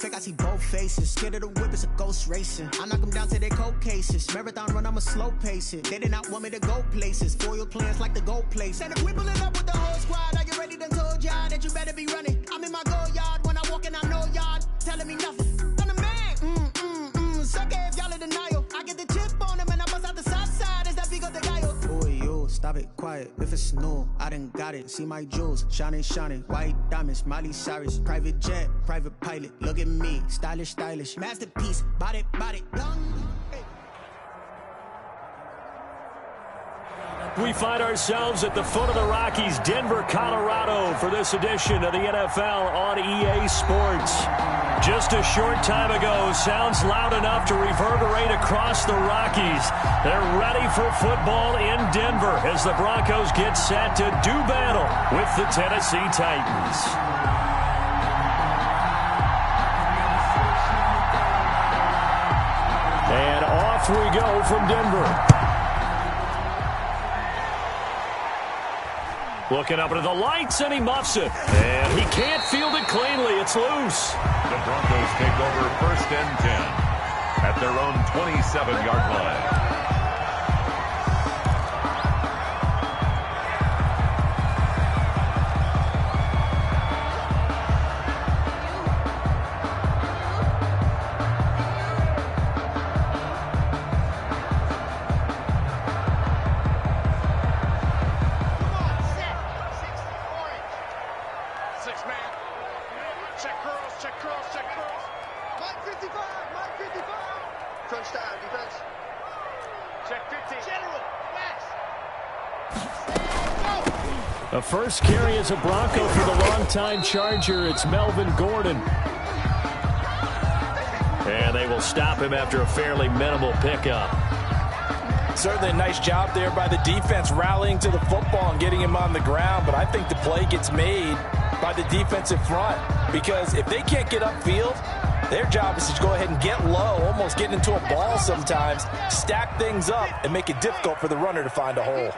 fake, I see both faces. Scared of the whip, it's a ghost racing. I knock them down to their cold cases. Marathon run, I'm a slow pace it. They did not want me to go places. Foil plans like the gold place. And if we pulling up with the whole squad, I get ready to told y'all that you better be running. I'm in my go yard when I walk in, I know y'all telling me nothing. I'm the man. Sucker if y'all in denial. I get the chip on them and I bust out the south side. Is that big of the guy? Boy, yo, stop it, quiet. If it's new, I done got it. See my jewels, shining, white diamonds, Miley Cyrus, private jet, private pilot. Look at me, stylish, masterpiece, body, young. We find ourselves at the foot of the Rockies, Denver, Colorado, for this edition of the NFL on EA Sports. Just a short time ago, sounds loud enough to reverberate across the Rockies. They're ready for football in Denver as the Broncos get set to do battle with the Tennessee Titans. And off we go from Denver. Looking up into the lights, and he muffs it. And he can't field it cleanly. It's loose. The Broncos take over 1st and 10 at their own 27-yard line. The first carry is a Bronco for the longtime Charger. It's Melvin Gordon. And they will stop him after a fairly minimal pickup. Certainly a nice job there by the defense rallying to the football and getting him on the ground. But I think the play gets made by the defensive front, because if they can't get upfield, their job is to go ahead and get low, almost get into a ball sometimes, stack things up, and make it difficult for the runner to find a hole.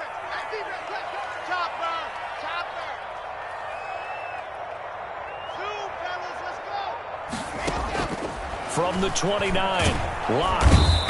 From the 29, Locke.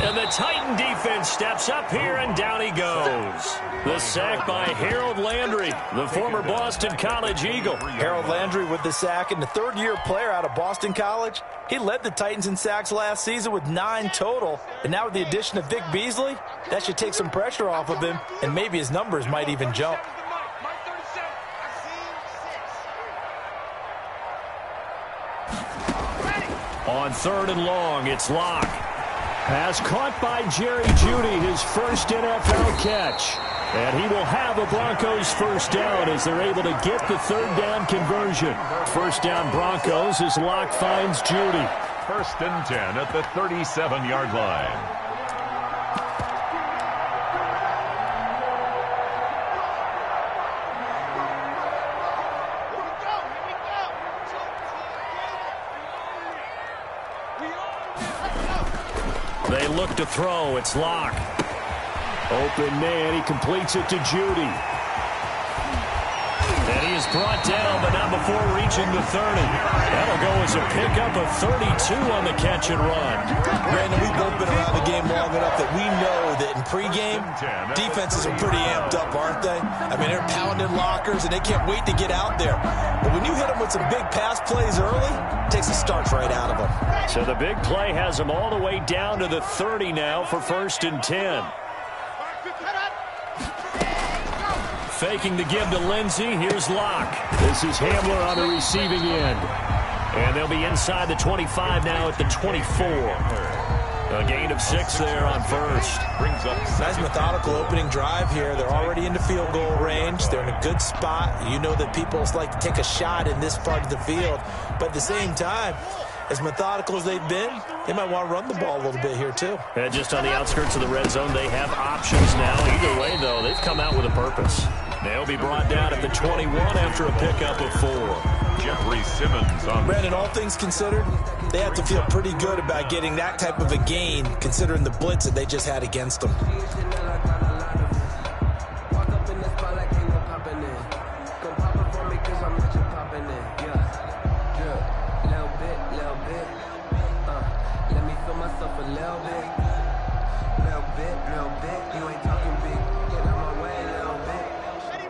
And the Titan defense steps up here, and down he goes. The sack by Harold Landry, the former Boston College Eagle. Harold Landry with the sack, and the third-year player out of Boston College. He led the Titans in sacks last season with 9 total. And now with the addition of Vic Beasley, that should take some pressure off of him, and maybe his numbers might even jump. On 3rd and long, it's Locke. Pass caught by Jerry Jeudy, his first NFL catch. And he will have a Broncos first down as they're able to get the 3rd down conversion. First down Broncos as Locke finds Jeudy. 1st and 10 at the 37-yard line. They look to throw. It's Locke. Open man. He completes it to Jeudy. And he is brought down, but not before reaching the 30. That'll go as a pickup of 32 on the catch and run. Brandon, we've both been around the game long enough that we know that in pregame, defenses are pretty amped up, aren't they? I mean, they're pounding lockers, and they can't wait to get out there. But when you hit them with some big pass plays early, it takes the starch right out of them. So the big play has them all the way down to the 30 now for 1st and 10. Faking the give to Lindsey. Here's Locke. This is Hamler on the receiving end. And they'll be inside the 25 now at the 24. A gain of 6 there on 1st. Brings up nice methodical opening drive here. They're already into field goal range. They're in a good spot. You know that people like to take a shot in this part of the field. But at the same time, as methodical as they've been, they might want to run the ball a little bit here too. And just on the outskirts of the red zone, they have options now. Either way, though, they've come out with a purpose. They'll be brought down at the 21 after a pickup of 4. Jeffrey Simmons on. Brandon, all things considered, they have to feel pretty good about getting that type of a gain, considering the blitz that they just had against them.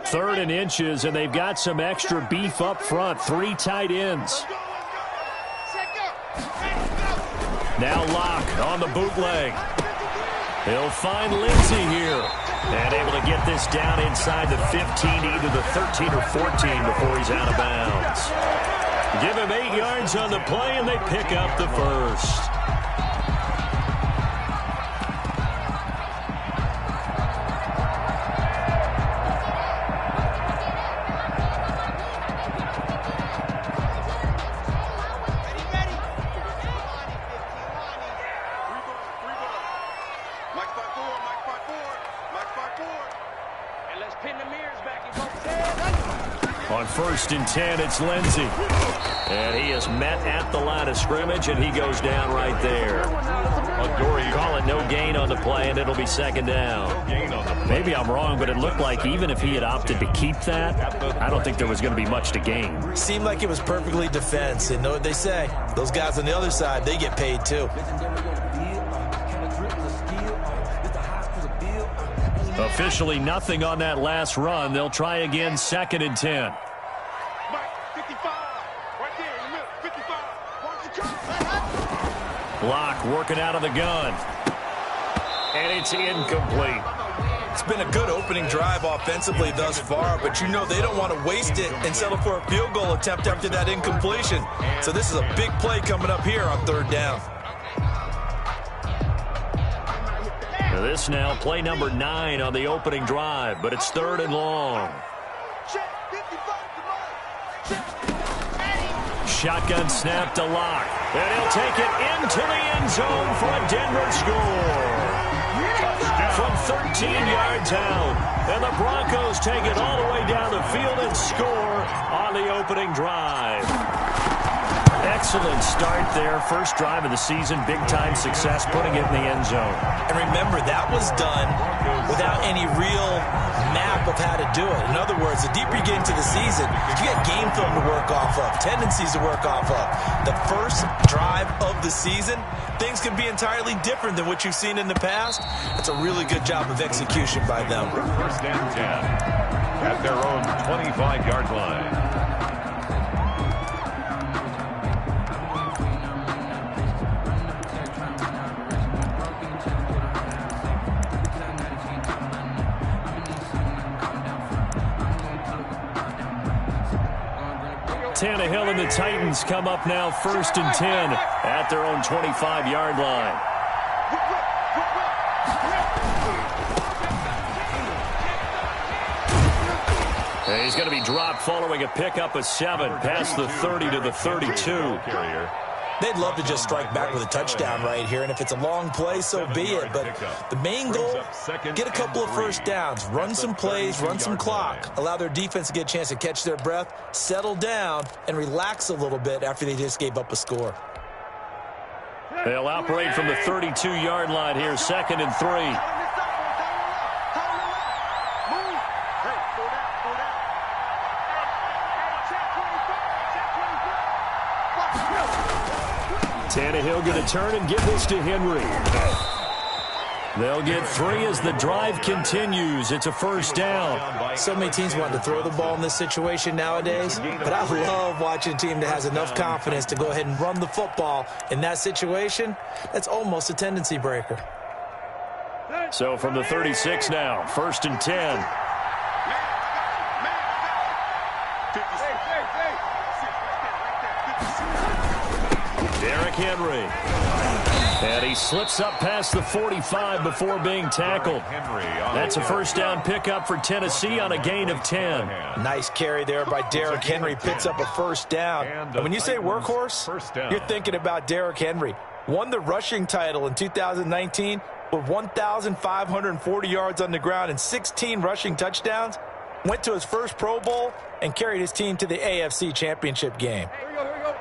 Third and inches, and they've got some extra beef up front. 3 tight ends. Now Locke on the bootleg. He'll find Lindsey here. And able to get this down inside the 15, either the 13 or 14 before he's out of bounds. Give him 8 yards on the play, and they pick up the first. On 1st and 10, it's Lindsey. And he is met at the line of scrimmage, and he goes down right there. Call it no gain on the play, and it'll be 2nd down. Maybe I'm wrong, but it looked like even if he had opted to keep that, I don't think there was going to be much to gain. Seemed like it was perfectly defense. And know what they say? Those guys on the other side, they get paid too. Officially nothing on that last run. They'll try again, 2nd and 10. Locke working out of the gun. And it's incomplete. It's been a good opening drive offensively thus far, but you know they don't want to waste it and settle for a field goal attempt after that incompletion. So this is a big play coming up here on 3rd down. This now play number 9 on the opening drive, but it's 3rd and long. Shotgun snap to Locke, and he'll take it into the end zone for a Denver score. From 13 yards out, and the Broncos take it all the way down the field and score on the opening drive. Excellent start there. First drive of the season, big-time success, putting it in the end zone. And remember, that was done without any real map of how to do it. In other words, the deeper you get into the season, you get game film to work off of, tendencies to work off of. The first drive of the season, things can be entirely different than what you've seen in the past. It's a really good job of execution by them. 1st and 10 at their own 25-yard line. Tannehill and the Titans come up now 1st and 10 at their own 25-yard line. And he's going to be dropped following a pickup of 7 past the 30 to the 32. They'd love to just strike back with a touchdown right here, and if it's a long play, so be it. But the main goal, get a couple of first downs, run some plays, run some clock, allow their defense to get a chance to catch their breath, settle down, and relax a little bit after they just gave up a score. They'll operate from the 32-yard line here, 2nd and 3. Tannehill going to turn and give this to Henry. They'll get 3 as the drive continues. It's a 1st down. So many teams want to throw the ball in this situation nowadays, but I love watching a team that has enough confidence to go ahead and run the football. In that situation, that's almost a tendency breaker. So from the 36 now, 1st and 10. Derrick Henry. And he slips up past the 45 before being tackled. That's a 1st down pickup for Tennessee on a gain of 10. Nice carry there by Derrick Henry. Picks up a 1st down. And when you say workhorse, you're thinking about Derrick Henry. Won the rushing title in 2019 with 1,540 yards on the ground and 16 rushing touchdowns. Went to his first Pro Bowl and carried his team to the AFC Championship game. Here we go, here we go.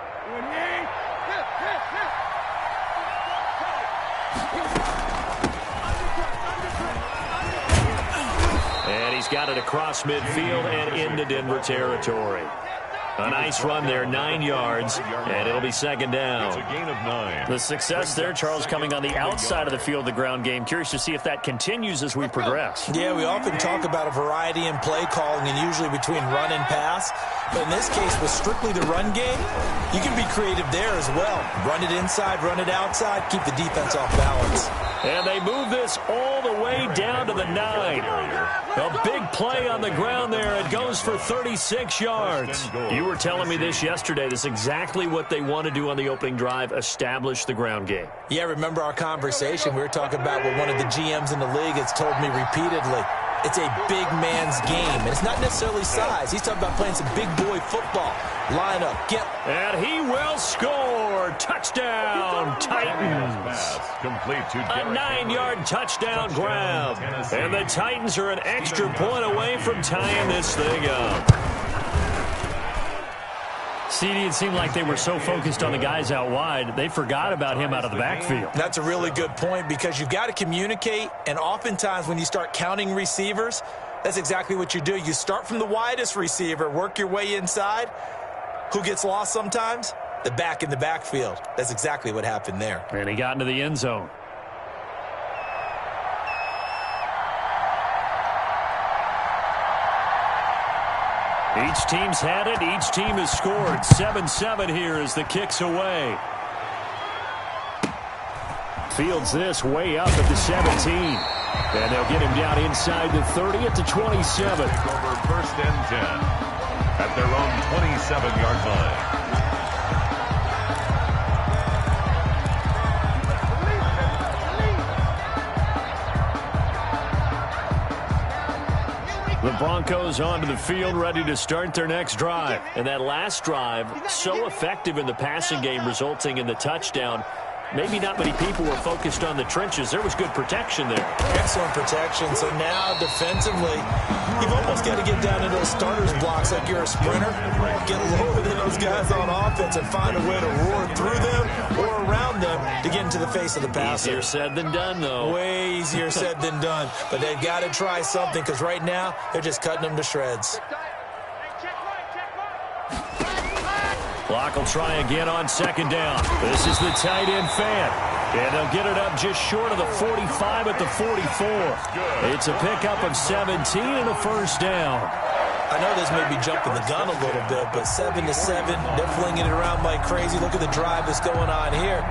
And he's got it across midfield and into Denver territory. A nice run there, 9 yards, and it'll be second down. It's a gain of 9. The success there, Charles, coming on the outside of the field, the ground game. Curious to see if that continues as we progress. Yeah, we often talk about a variety in play calling and usually between run and pass. But in this case, with strictly the run game, you can be creative there as well. Run it inside, run it outside, keep the defense off balance. And they move this all the way down to the 9. A big play on the ground there. It goes for 36 yards. You were telling me this yesterday. This is exactly what they want to do on the opening drive, establish the ground game. Yeah, remember our conversation? We were talking about what one of the GMs in the league has told me repeatedly. It's a big man's game, and it's not necessarily size. He's talking about playing some big boy football. Line up, get. And he will score. Touchdown, Titans. Complete to a 9-yard touchdown grab. And the Titans are an extra point away from tying this thing up. CD, it seemed like they were so focused on the guys out wide, they forgot about him out of the backfield. That's a really good point because you've got to communicate, and oftentimes when you start counting receivers, that's exactly what you do. You start from the widest receiver, work your way inside. Who gets lost sometimes? The back in the backfield. That's exactly what happened there. And he got into the end zone. Each team's had it. Each team has scored. 7-7 here as the kick's away. Fields this way up at the 17. And they'll get him down inside the 30 at the 27. Over first and 10 at their own 27-yard line. The Broncos onto the field, ready to start their next drive. And that last drive, so effective in the passing game, resulting in the touchdown. Maybe not many people were focused on the trenches. There was good protection there. Excellent protection. So now, defensively, you've almost got to get down into those starters blocks like you're a sprinter. Get lower than those guys on offense and find a way to roar through them or around them to get into the face of the passer. Easier said than done, though. Way easier said than done. But they've got to try something because right now, they're just cutting them to shreds. Clock will try again on second down. This is the tight end fan. And they'll get it up just short of the 45 at the 44. It's a pickup of 17 and a first down. I know this may be jumping the gun a little bit, but 7-7, they're flinging it around like crazy. Look at the drive that's going on here.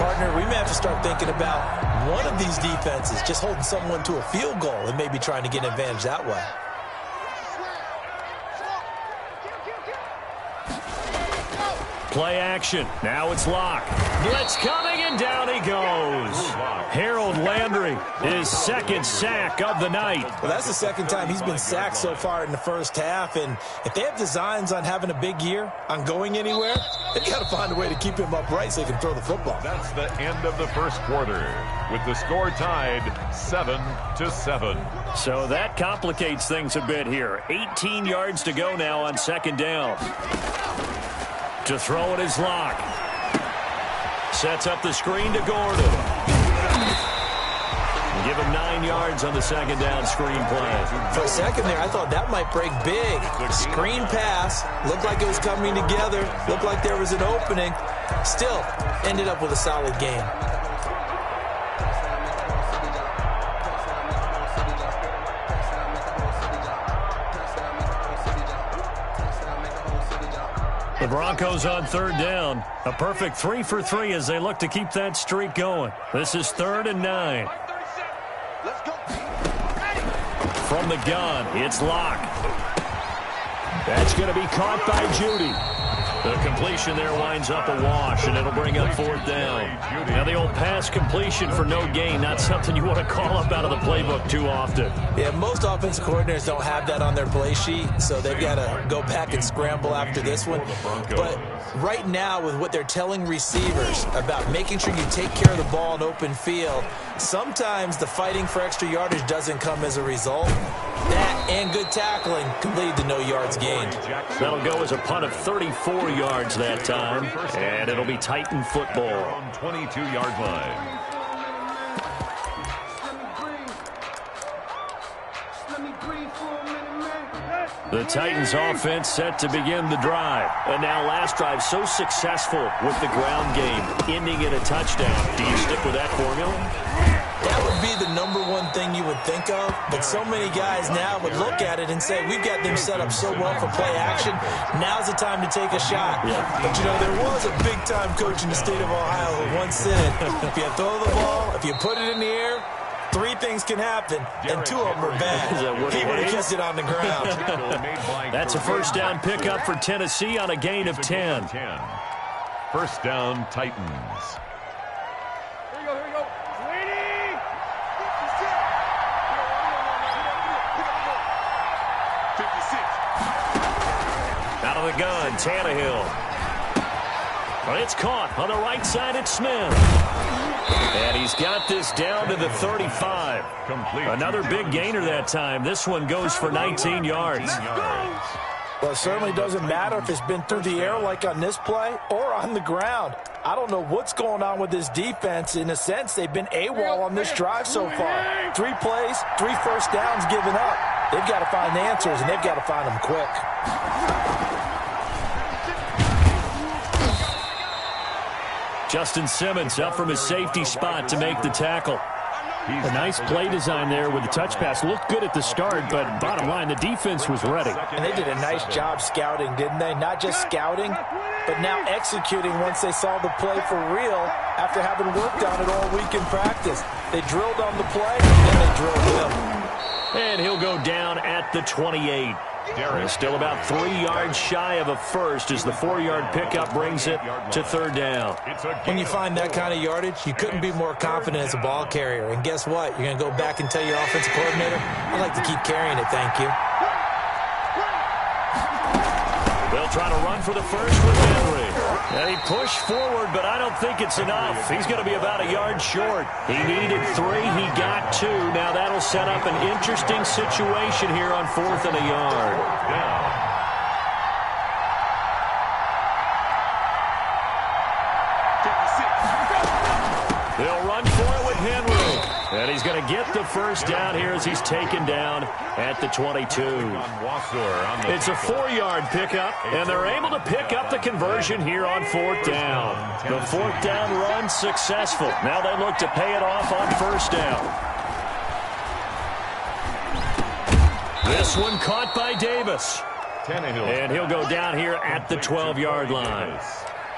Partner, we may have to start thinking about one of these defenses just holding someone to a field goal and maybe trying to get an advantage that way. Play action. Now it's Locke. Blitz coming, and down he goes. Harold Landry, his second sack of the night. Well, that's the second time he's been sacked so far in the first half, and if they have designs on having a big year, on going anywhere, they've got to find a way to keep him upright so he can throw the football. That's the end of the first quarter, with the score tied 7-7. So that complicates things a bit here. 18 yards to go now on second down. To throw it is Locke. Sets up the screen to Gordon. Give him 9 yards on the second down screen play. For a second there, I thought that might break big. Screen pass. Looked like it was coming together. Looked like there was an opening. Still, ended up with a solid game. The Broncos on third down. A perfect 3 for 3 as they look to keep that streak going. This is 3rd and 9. From the gun, it's Locke. That's going to be caught by Judy. The completion there winds up a wash, and it'll bring up 4th down. Now the old pass completion for no gain, not something you want to call up out of the playbook too often. Yeah, most offensive coordinators don't have that on their play sheet, so they've got to go back and scramble after this one. But right now, with what they're telling receivers about making sure you take care of the ball in open field, sometimes the fighting for extra yardage doesn't come as a result. That and good tackling can lead to no yards gained. That'll go as a punt of 34 yards that time, and it'll be Titan football. On 22-yard line. The Titans offense set to begin the drive. And now last drive so successful with the ground game, ending in a touchdown. Do you stick with that formula? That would be the number one thing you would think of, but so many guys now would look at it and say, we've got them set up so well for play action, now's the time to take a shot. Yeah. But, you know, there was a big-time coach in the state of Ohio who once said, if you throw the ball, if you put it in the air, 3 things can happen, and 2 of them are bad. He would have kissed it on the ground. That's a first down pickup for Tennessee on a gain of 10. First down, Titans. Here we go. Sweetie! 56. Out of the gun, Tannehill. But it's caught on the right side. It's Smith. And he's got this down to the 35. Complete. Another big gainer that time. This one goes for 19 yards. Well, it certainly doesn't matter if it's been through the air like on this play or on the ground. I don't know what's going on with this defense. In a sense, they've been AWOL on this drive so far. 3 plays, 3 first downs given up. They've got to find answers, and they've got to find them quick. Justin Simmons up from his safety spot to make the tackle. A nice play design there with the touch pass. Looked good at the start, but bottom line, the defense was ready. And they did a nice job scouting, didn't they? Not just scouting, but now executing once they saw the play for real after having worked on it all week in practice. They drilled on the play, and they drilled him. And he'll go down at the 28. Still about 3 yards shy of a first as the 4-yard pickup brings it to 3rd down. When you find that kind of yardage, you couldn't be more confident as a ball carrier. And guess what? You're going to go back and tell your offensive coordinator, I'd like to keep carrying it, thank you. They'll try to run for the first with Henry. And he pushed forward, but I don't think it's enough. He's going to be about a yard short. He needed 3. He got 2. Now that'll set up an interesting situation here on 4th and a yard. They'll run for it with Henry. And he's going to get the first down here as he's taken down at the 22. It's a 4-yard pickup, and they're able to pick up the conversion here on 4th down. The 4th down run successful. Now they look to pay it off on 1st down. This one caught by Davis. And he'll go down here at the 12-yard line.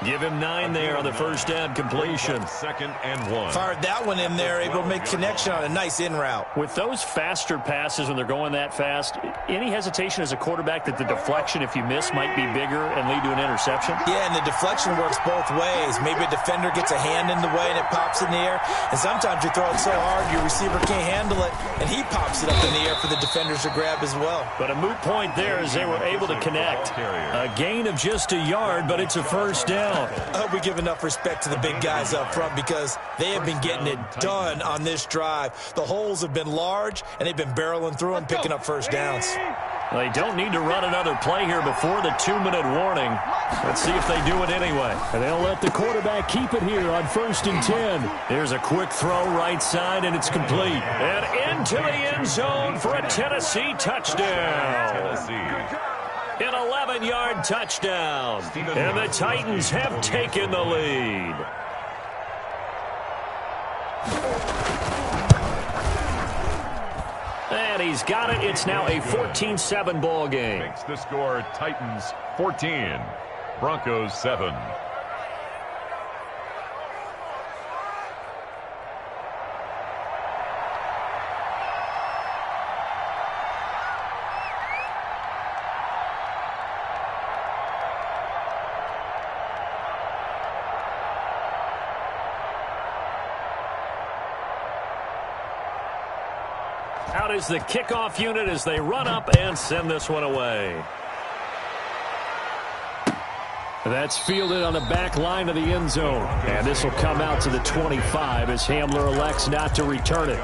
Give him 9 there on the first down completion. 2nd and 1. Fired that one in there, able to make connection on a nice in route. With those faster passes when they're going that fast, any hesitation as a quarterback that the deflection, if you miss, might be bigger and lead to an interception? Yeah, and the deflection works both ways. Maybe a defender gets a hand in the way and it pops in the air. And sometimes you throw it so hard your receiver can't handle it, and he pops it up in the air for the defenders to grab as well. But a moot point there as they were able to connect. A gain of just a yard, but it's a first down. I hope we give enough respect to the big guys up front because they have been getting it done on this drive. The holes have been large, and they've been barreling through and picking up first downs. They don't need to run another play here before the 2-minute warning. Let's see if they do it anyway. And they'll let the quarterback keep it here on 1st and 10. There's a quick throw right side, and it's complete. And into the end zone for a Tennessee touchdown. An 11-yard touchdown. And the Titans have taken the lead. And he's got it. It's now a 14-7 ball game. Makes the score Titans 14, Broncos 7. Out is the kickoff unit as they run up and send this one away. That's fielded on the back line of the end zone. And this will come out to the 25 as Hamler elects not to return it.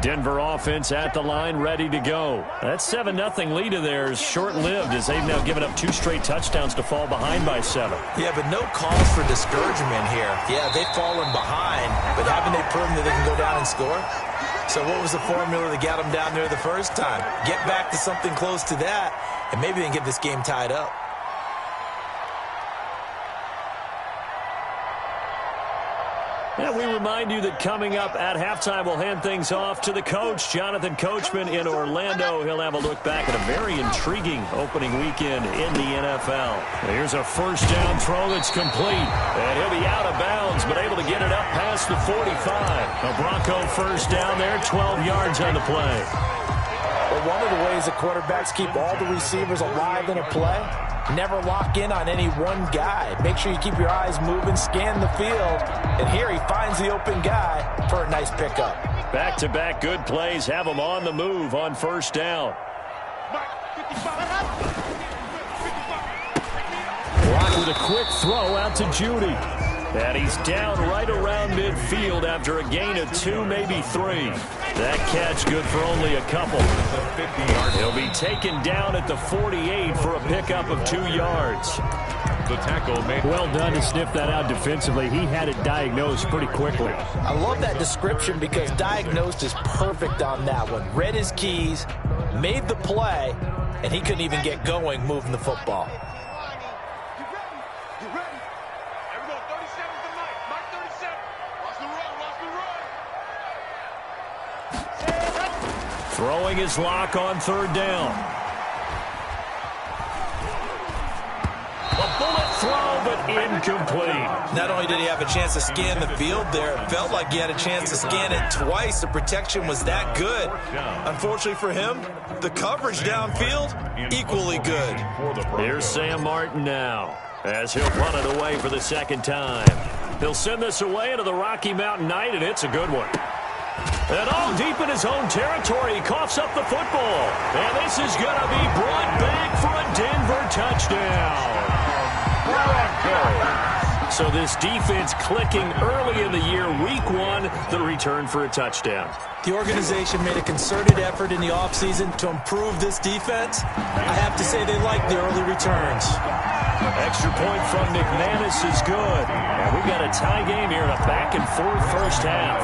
Denver offense at the line, ready to go. That 7-0 lead of theirs short-lived as they've now given up 2 straight touchdowns to fall behind by 7. Yeah, but no cause for discouragement here. Yeah, they've fallen behind, but haven't they proven that they can go down and score? So what was the formula that got them down there the first time? Get back to something close to that, and maybe they can get this game tied up. And we remind you that coming up at halftime, we'll hand things off to the coach, Jonathan Coachman in Orlando. He'll have a look back at a very intriguing opening weekend in the NFL. Here's a first down throw that's complete. And he'll be out of bounds, but able to get it up past the 45. A Bronco first down there, 12 yards on the play. Well, one of the ways that quarterbacks keep all the receivers alive in a play, never lock in on any one guy. Make sure you keep your eyes moving, scan the field, and here he finds the open guy for a nice pickup. Back-to-back good plays have him on the move on first down. Block with a quick throw out to Judy. And he's down right around midfield after a gain of 2, maybe 3. That catch good for only a couple. He'll be taken down at the 48 for a pickup of 2 yards. The tackle made. Well done to sniff that out defensively. He had it diagnosed pretty quickly. I love that description because diagnosed is perfect on that one. Read his keys, made the play, and he couldn't even get going moving the football. Throwing his lock on third down. A bullet throw, but incomplete. Not only did he have a chance to scan the field there, it felt like he had a chance to scan it twice. The protection was that good. Unfortunately for him, the coverage downfield, equally good. Here's Sam Martin now, as he'll punt it away for the second time. He'll send this away into the Rocky Mountain night, and it's a good one. And all deep in his own territory, he coughs up the football. And this is going to be brought back for a Denver touchdown. So this defense clicking early in the year, week 1, the return for a touchdown. The organization made a concerted effort in the offseason to improve this defense. I have to say they like the early returns. Extra point from McManus is good. And we've got a tie game here in a back-and-forth first half.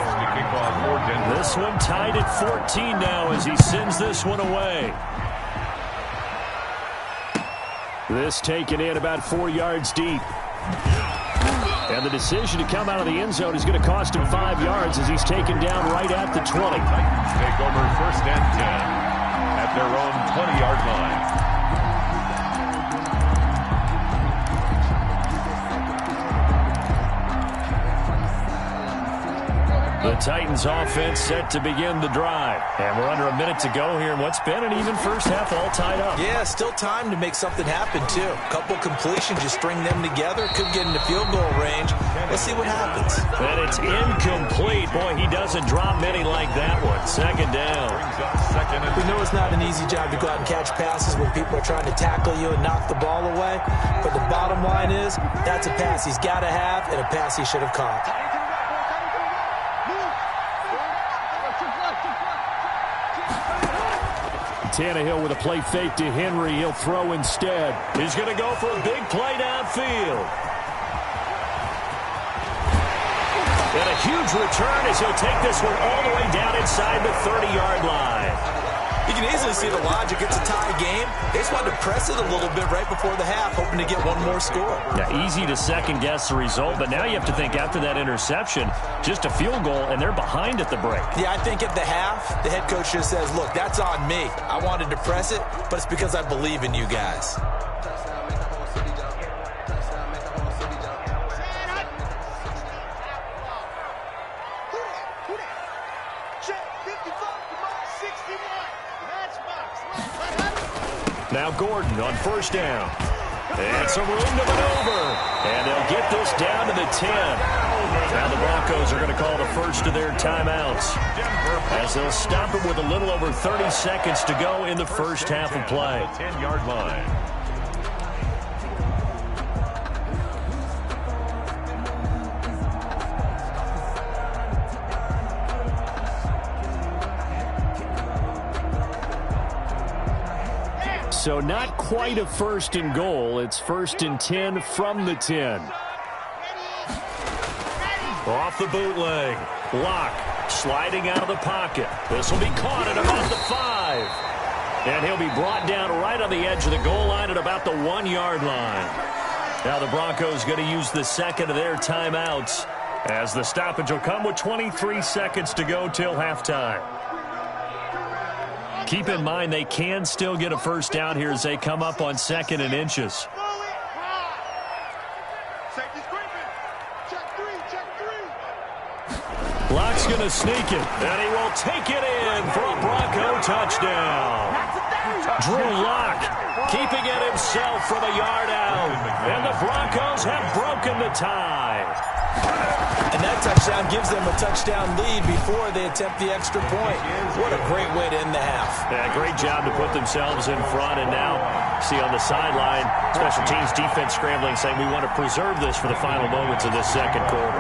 This one tied at 14 now as he sends this one away. This taken in about 4 yards deep. And the decision to come out of the end zone is going to cost him 5 yards as he's taken down right at the 20. Take over first and 10 at their own 20-yard line. The Titans offense set to begin the drive. And we're under a minute to go here in what's been an even first half, all tied up. Yeah, still time to make something happen, too. A couple completions, you string them together, could get into field goal range. Let's see what happens. And it's incomplete. Boy, he doesn't drop many like that one. Second down. We know it's not an easy job to go out and catch passes when people are trying to tackle you and knock the ball away. But the bottom line is, that's a pass he's got to have and a pass he should have caught. Tannehill with a play fake to Henry. He'll throw instead. He's going to go for a big play downfield. And a huge return as he'll take this one all the way down inside the 30-yard line. You can easily see the logic. It's a tie game. They just wanted to press it a little bit right before the half, hoping to get one more score. Yeah, easy to second-guess the result, but now you have to think after that interception, just a field goal, and they're behind at the break. Yeah, I think at the half, the head coach just says, look, that's on me. I wanted to press it, but it's because I believe in you guys. Now Gordon on first down. And some room to maneuver. And they'll get this down to the 10. Now the Broncos are going to call the first of their timeouts, as they'll stop it with a little over 30 seconds to go in the first half of play. 10-yard line. so not quite a first and goal. It's first and 10 from the 10. Off the bootleg. Locke sliding out of the pocket. This will be caught at about the 5. And he'll be brought down right on the edge of the goal line at about the 1-yard line. Now the Broncos going to use the second of their timeouts, as the stoppage will come with 23 seconds to go till halftime. Keep in mind they can still get a first down here as they come up on 2nd and inches. Locke's going to sneak it, and he will take it in for a Bronco touchdown. Drew Locke keeping it himself from a yard out, and the Broncos have broken the tie. And that touchdown gives them a touchdown lead before they attempt the extra point. What a great way to end the half. Yeah, great job to put themselves in front, and now see on the sideline, special teams defense scrambling, saying we want to preserve this for the final moments of this second quarter.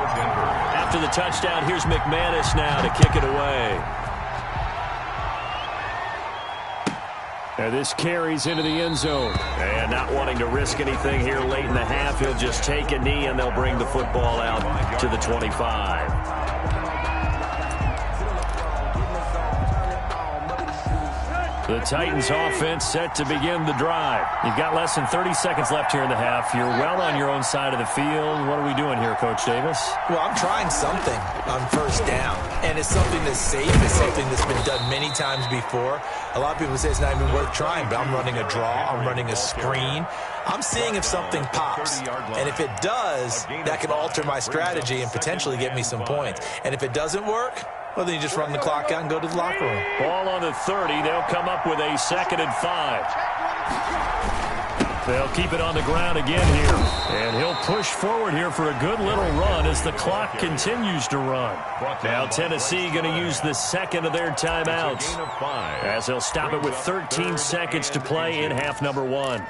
After the touchdown, here's McManus now to kick it away. And this carries into the end zone. And not wanting to risk anything here late in the half, he'll just take a knee and they'll bring the football out to the 25. The Titans offense set to begin the drive. You've got less than 30 seconds left here in the half. You're well on your own side of the field. What are we doing here, Coach Davis? Well, I'm trying something on first down, and it's something that's safe. It's something that's been done many times before. A lot of people say it's not even worth trying, but I'm running a draw. I'm running a screen. I'm seeing if something pops, and if it does, that can alter my strategy and potentially get me some points. And if it doesn't work, well, then you just run the clock out and go to the locker room. Ball on the 30. They'll come up with a 2nd and 5. They'll keep it on the ground again here. And he'll push forward here for a good little run as the clock continues to run. Now Tennessee going to use the 2nd of their timeouts, as they'll stop it with 13 seconds to play in half number 1.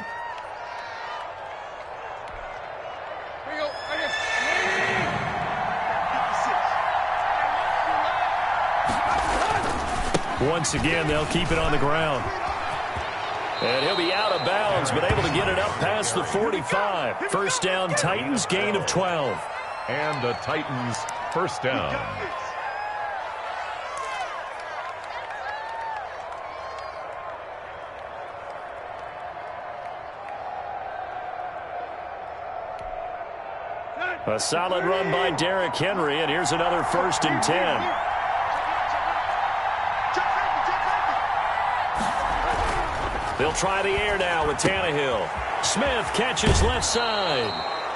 Once again, they'll keep it on the ground. And he'll be out of bounds, but able to get it up past the 45. First down, Titans, gain of 12. And the Titans first down. A solid run by Derrick Henry, and here's another 1st and 10. They'll try the air now with Tannehill. Smith catches left side.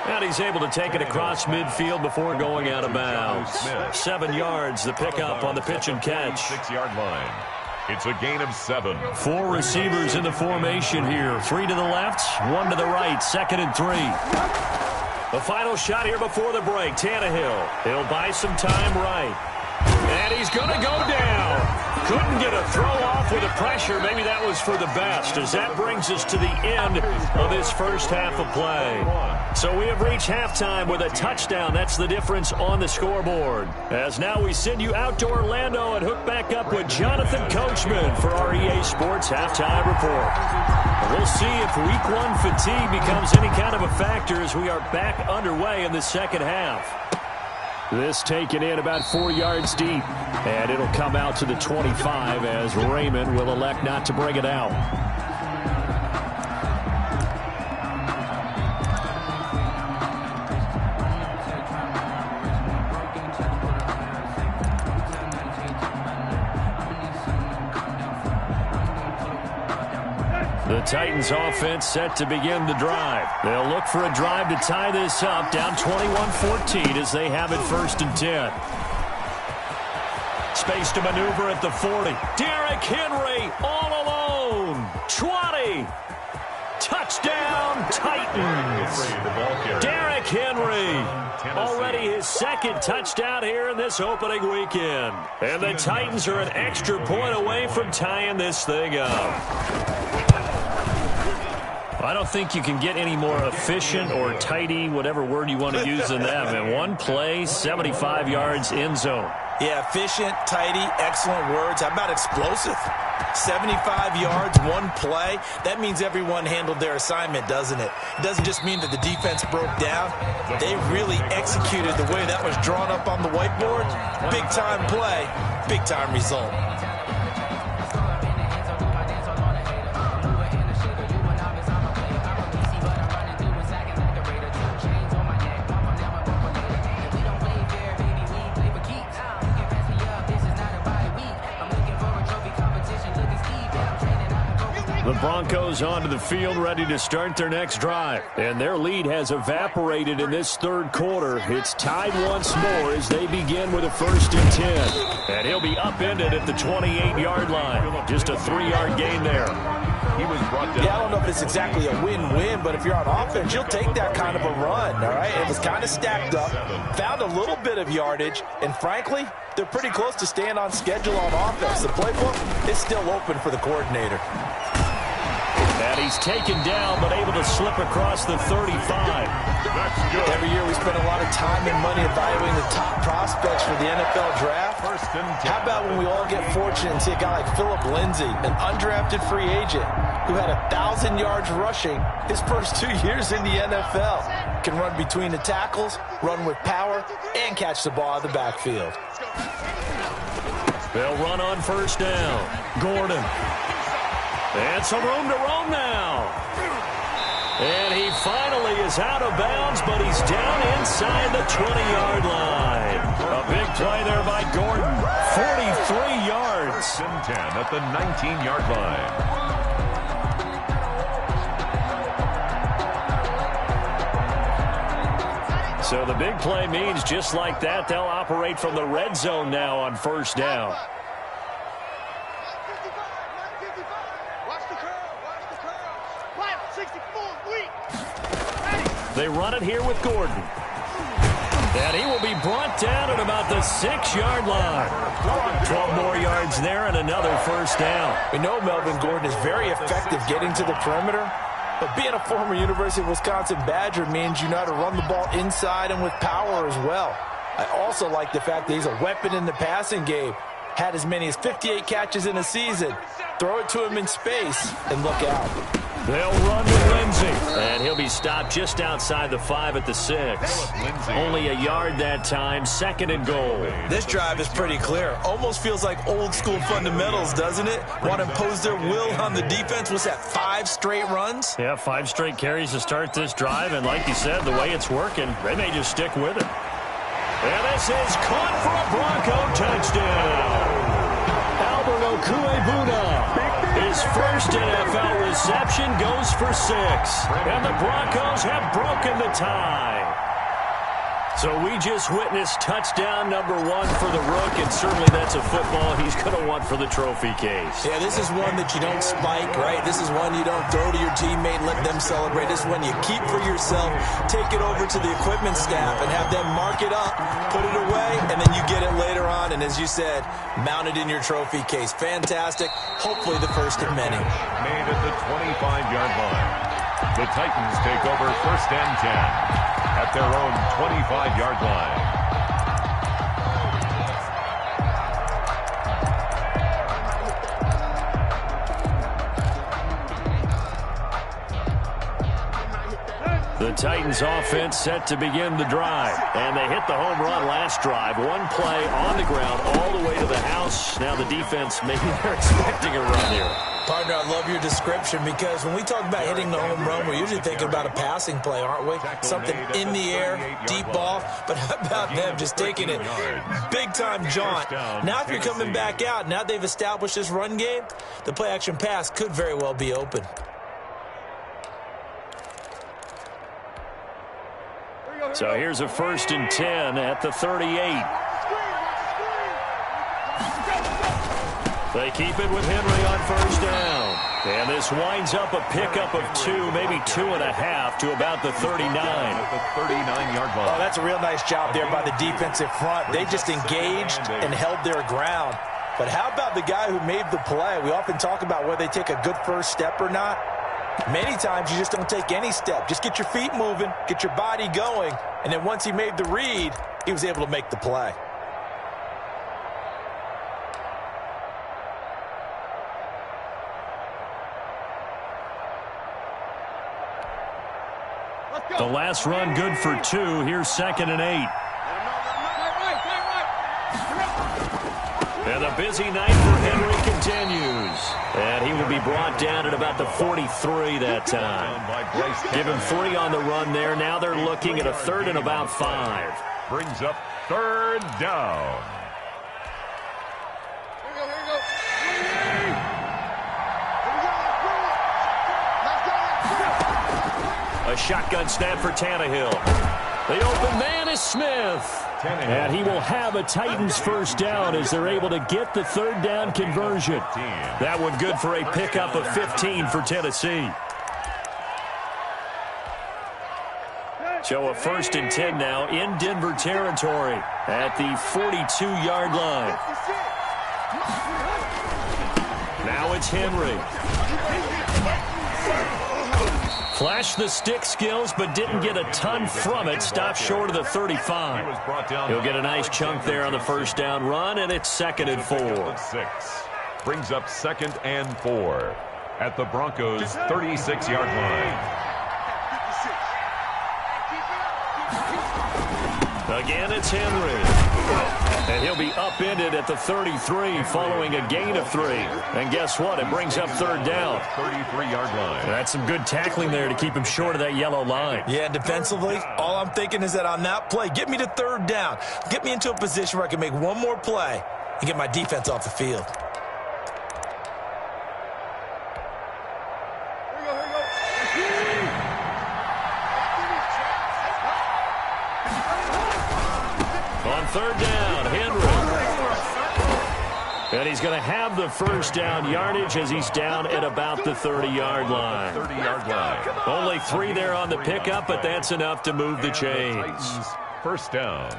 And he's able to take it across midfield before going out of bounds. 7 yards, the pickup on the pitch and catch. 6-yard line. It's a gain of 7. 4 receivers in the formation here. 3 to the left, 1 to the right. 2nd and 3. The final shot here before the break. Tannehill. He'll buy some time right. And he's going to go down. Couldn't get a throw off with the pressure. Maybe that was for the best, as that brings us to the end of this first half of play. So we have reached halftime with a touchdown. That's the difference on the scoreboard. As now we send you out to Orlando and hook back up with Jonathan Coachman for our EA Sports Halftime Report. We'll see if Week 1 fatigue becomes any kind of a factor as we are back underway in the second half. This taken in about 4 yards deep, and it'll come out to the 25 as Raymond will elect not to bring it out. The Titans offense set to begin the drive. They'll look for a drive to tie this up, down 21-14 as they have it 1st and 10. Space to maneuver at the 40. Derrick Henry all alone. 20. Touchdown Titans. Derrick Henry. Already his 2nd touchdown here in this opening weekend. And the Titans are an extra point away from tying this thing up. I don't think you can get any more efficient or tidy, whatever word you want to use, than that. Man, one play, 75 yards, end zone. Yeah, efficient, tidy, excellent words. How about explosive? 75 yards, one play. That means everyone handled their assignment, doesn't it? It doesn't just mean that the defense broke down. They really executed the way that was drawn up on the whiteboard. Big-time play, big-time result. The Broncos onto the field, ready to start their next drive. And their lead has evaporated in this third quarter. It's tied once more as they begin with a 1st and 10. And he'll be upended at the 28-yard line. Just a 3-yard gain there. He was brought down. Yeah, I don't know if it's exactly a win-win, but if you're on offense, you'll take that kind of a run, all right? It was kind of stacked up, found a little bit of yardage, and frankly, they're pretty close to staying on schedule on offense. The playbook is still open for the coordinator. And he's taken down, but able to slip across the 35. That's good. Every year we spend a lot of time and money evaluating the top prospects for the NFL draft. 1st and 10. How about when we all get fortunate and see a guy like Phillip Lindsay, an undrafted free agent who had 1,000 yards rushing his first 2 years in the NFL. Can run between the tackles, run with power, and catch the ball out of the backfield. They'll run on 1st down. Gordon. And some room to roam now. And he finally is out of bounds, but he's down inside the 20-yard line. A big play there by Gordon. 43 yards. 1st and 10 at the 19-yard line. So the big play means just like that, they'll operate from the red zone now on 1st down. They run it here with Gordon. And he will be brought down at about the 6-yard line. 12 more yards there and another 1st down. We know Melvin Gordon is very effective getting to the perimeter, but being a former University of Wisconsin Badger means you know how to run the ball inside and with power as well. I also like the fact that he's a weapon in the passing game. Had as many as 58 catches in a season. Throw it to him in space and look out. They'll run with Lindsay, and he'll be stopped just outside the 5 at the 6. Only a yard that time, 2nd and goal. This drive is pretty clear. Almost feels like old school fundamentals, doesn't it? Want to impose their will on the defense. What's that, 5 straight runs? Yeah, 5 straight carries to start this drive, and like you said, the way it's working, they may just stick with it. And this is caught for a Bronco touchdown. Albert Okuebuna. His first NFL reception goes for 6. And the Broncos have broken the tie. So we just witnessed touchdown number 1 for the Rook, and certainly that's a football he's going to want for the trophy case. Yeah, this is one that you don't spike, right? This is one you don't throw to your teammate and let them celebrate. This is one you keep for yourself, take it over to the equipment staff and have them mark it up, put it away, and then you get it later on. And as you said, mount it in your trophy case. Fantastic. Hopefully the first of many. Made at the 25-yard line. The Titans take over 1st and 10. At their own 25-yard line. The Titans offense set to begin the drive. And they hit the home run last drive. One play on the ground all the way to the house. Now the defense, maybe they're expecting a run here. Partner, I love your description because when we talk about hitting the home run, we're usually thinking about a passing play, aren't we? Something in the air, deep ball. But how about them just taking it big-time jaunt? Now if you're coming back out, now they've established this run game, the play-action pass could very well be open. So here's a 1st and 10 at the 38. They keep it with Henry on 1st down. And this winds up a pickup of 2, maybe 2.5 to about the 39. At the 39-yard line. Oh, that's a real nice job there by the defensive front. They just engaged and held their ground. But how about the guy who made the play? We often talk about whether they take a good first step or not. Many times you just don't take any step. Just get your feet moving, get your body going, and then once he made the read, he was able to make the play. The last run good for 2. Here's 2nd and 8. And the busy night for Henry continues. And he will be brought down at about the 43 that time. Give him 3 on the run there. Now they're looking at a 3rd and about 5. Brings up 3rd down. A shotgun snap for Tannehill. The open man is Smith. And he will have a Titans first down as they're able to get the 3rd down conversion. That one good for a pickup of 15 for Tennessee. So a 1st and 10 now in Denver territory at the 42-yard line. Now it's Henry. Flashed the stick skills, but didn't get a ton from it. Stopped short of the 35. He'll get a nice chunk there on the first down run, and it's 2nd and 4. Brings up 2nd and 4 at the Broncos' 36-yard line. Again, it's Henry. And he'll be upended at the 33 following a gain of 3. And guess what? It brings up 3rd down. 33-yard line. That's some good tackling there to keep him short of that yellow line. Yeah, defensively, all I'm thinking is that on that play, get me to 3rd down. Get me into a position where I can make one more play and get my defense off the field. On 3rd down, Henry. And he's going to have the first down yardage as he's down at about the 30-yard line. 30-yard line. Only 3 there on the pickup, but that's enough to move the chains. First down.